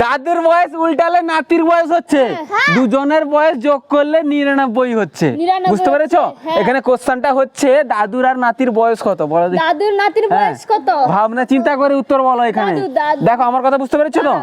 দাদুর বয়স উল্টালে নাতির বয়স হচ্ছে, দুজনের বয়স যোগ করলে 99 হচ্ছে। 99 বুঝতে পেরেছো? হ্যাঁ। এখানে কোশ্চেনটা হচ্ছে দাদুর আর নাতির বয়স কত বলো দেখি। দাদুর নাতির বয়স কত? ভাবনা চিন্তা করে উত্তর বলো এখানে। দাদু। দেখো আমার কথা বুঝতে পেরেছো তো?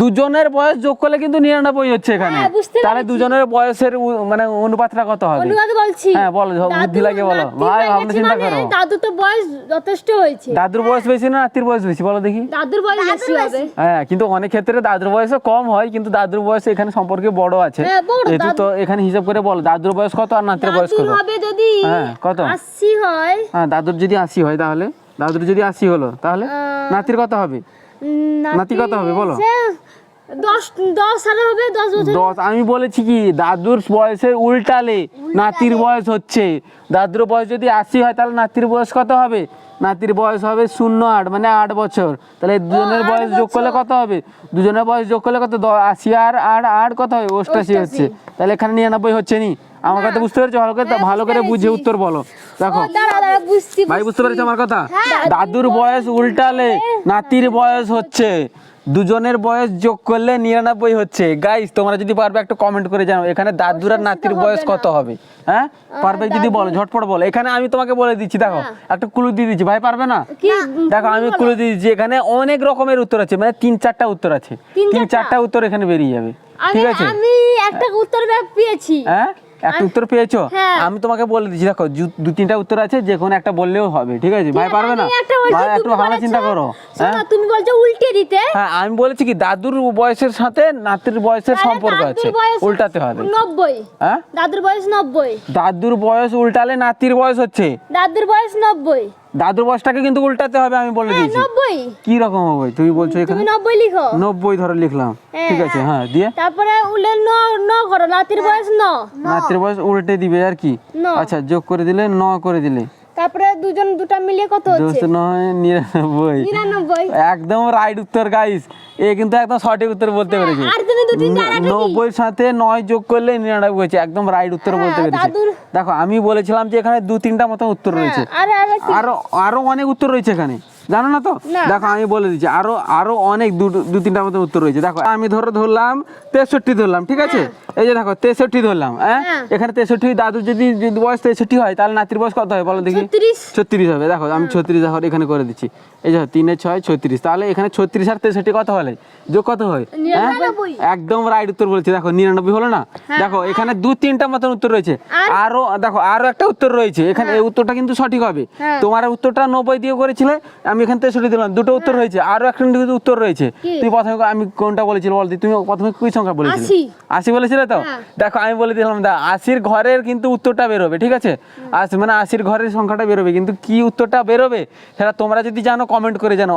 দুজনের বয়স যোগ করলে কিন্তু 99 হচ্ছে এখানে। হ্যাঁ, বুঝতে তাহলে পেরেছি। দুজনের বয়সের মানে অনুপাতটা কত হবে? অনুবাদ বলছি। হ্যাঁ বলো, বুদ্ধি লাগে বলো ভাই, ভাবনা চিন্তা করো। দাদু তো বয়স যথেষ্ট হয়েছে। দাদুর বয়স বেশি না নাতির বয়স বেশি বলো দেখি? দাদুর বয়স বেশি হবে। হ্যাঁ কিন্তু অনেক ক্ষেত্রে দাদুর বয়সও কম হয়, কিন্তু দাদুর বয়স এখানে সম্পর্কে বড় আছে। হ্যাঁ, বড়। যেহেতু তো এখানে হিসাব করে বলো দাদুর বয়স কত আর নাতির বয়স দাদুর কত? হবে যদি হ্যাঁ, কত? 80 হয়। হ্যাঁ দাদুর যদি 80 হয় তাহলে দাদুর যদি 80 হলো তাহলে নাতির কত হবে? নাতি কত হবে বলো? 10 সালে হবে, 10 বছর। 10। আমি বলেছি কি দাদুর বয়সের উল্টালে নাতির বয়স হচ্ছে। দাদুর বয়স যদি 80 হয় তাহলে নাতির বয়স কত হবে? নাতির বয়স হবে 08 মানে 8 বছর। তাহলে দুজনের 8 বয়স যোগ করলে কত হবে? দুজনের বয়স যোগ করলে কত? 80 আর 8 কত হবে? 88 হচ্ছে। তাহলে এখানে 99 হচ্ছে নি? আমার কথা বুঝতে পেরেছো? ভালো করে বুঝে উত্তর বলো। দেখো দাঁড়া বুঝছি। ভাই, বুঝতে পেরেছো আমার কথা? দাদুর বয়স উল্টালে নাতির বয়স হচ্ছে, দুজনের বয়স যোগ করলে 99 হচ্ছে। গাইস তোমরা যদি পারবে একটু কমেন্ট করে জানাও এখানে দাদুর আর নাতির বয়স কত হবে। হ্যাঁ পারবে যদি বলো, ঝটপট বলো। এখানে আমি তোমাকে বলে দিচ্ছি, দেখো একটা ক্লু দিয়ে দিচ্ছি। ভাই পারবে না? দেখো আমি ক্লু দিয়ে দিচ্ছি, এখানে অনেক রকমের উত্তর আছে, মানে 3-4টা উত্তর আছে। 3-4টা উত্তর এখানে বেরিয়ে যাবে, ঠিক আছে? আমি একটা উত্তর পেয়েছি। হ্যাঁ একটা উত্তর পেয়েছো? হ্যাঁ। আমি তোমাকে বলে দিচ্ছি, দেখো 2-3টা উত্তর আছে, যে কোনো একটা বললেও হবে, ঠিক আছে? ভাই পারবে না? আমি একটা বলছি, ভাই একটু তুমি ভাবনা বলেছো। চিন্তা করো। হ্যাঁ শোনো, তুমি বলছো উল্টে দিতে। হ্যাঁ আমি বলেছি কি দাদুর বয়সের সাথে নাতির বয়সের তাহলে সম্পর্ক আছে, দাদুর বয়স উল্টাতে হবে। 90। হ্যাঁ দাদুর বয়স 90। দাদুর বয়স উল্টালে নাতির বয়স হচ্ছে। দাদুর বয়স 90। দাদুর বয়সটাকে কিন্তু উল্টাতে হবে, আমি বলে দিয়েছি। 90। কি রকম হবে তুমি বলছো এখানে? তুমি 90 লিখো। 90 ধরে লিখলাম, হ্যাঁ। ঠিক আছে। হ্যাঁ দিয়ে তারপরে উল্লে 9 করো, নাতির বয়স 9। নাতির বয়স উল্টে দিবে আর কি। 9। আচ্ছা যোগ করে দিলে 9 করে দিলে তারপরে দুটা মিলিয়ে কত হচ্ছে? 99। 99। একদম রাইট উত্তর গাইস, এ কিন্তু একদম সঠিক উত্তর বলতে পেরেছে। আর তুমি 2-3টা আর একটা কি? 90 এর সাথে 9 যোগ করলে 99 হয়েছে, একদম রাইট উত্তর বলতে পেরেছে। দাদুর- দেখো আমি বলেছিলাম যে এখানে 2-3টা মতো উত্তর রয়েছে, আরো আরো অনেক উত্তর রয়েছে এখানে, জানো না তো? না। দেখো আমি বলে দিচ্ছি, আরো অনেক 2-3টা মতো উত্তর রয়েছে। দেখো আমি ধরলাম 63 ধরলাম, ঠিক আছে? এই যে দেখো 63 ধরলাম। হ্যাঁ এখানে 63, দাদুর যদি বয়স 63 হয় তাহলে নাতির বয়স কত হয় বলো দেখি? 36 হবে। দেখো আমি 36 দেখো এখানে করে দিচ্ছি। এই যে 3-6 36, তাহলে এখানে 36 আর 63 কত হলে যোগ কত হয়? হ্যাঁ একদম রাইট উত্তর বলেছে। দেখো 99 হলো না? দেখো এখানে 2-3টা মতন উত্তর রয়েছে, আরো দেখো আরো একটা উত্তর রয়েছে এখানে। এই উত্তরটা কিন্তু সঠিক হবে। তোমার উত্তরটা 90 দিয়ে করেছিলে, আমি এখানে 63 দিলাম, দুটো উত্তর হয়েছে। আরো একটা কিন্তু উত্তর রয়েছে। তুমি প্রথমে আমি কোনটা বলেছিল বলতে, তুমি প্রথমে কি সংখ্যা বলেছিলে? 80 বলেছিলে তো? দেখো আমি বলে দিলাম 80 ঘরের কিন্তু উত্তরটা বেরোবে, ঠিক আছে? 80 মানে 80 ঘরের সংখ্যাটা বেরোবে, কিন্তু কি উত্তরটা বেরোবে সেটা তোমরা যদি জানো কমেন্ট করে জানো।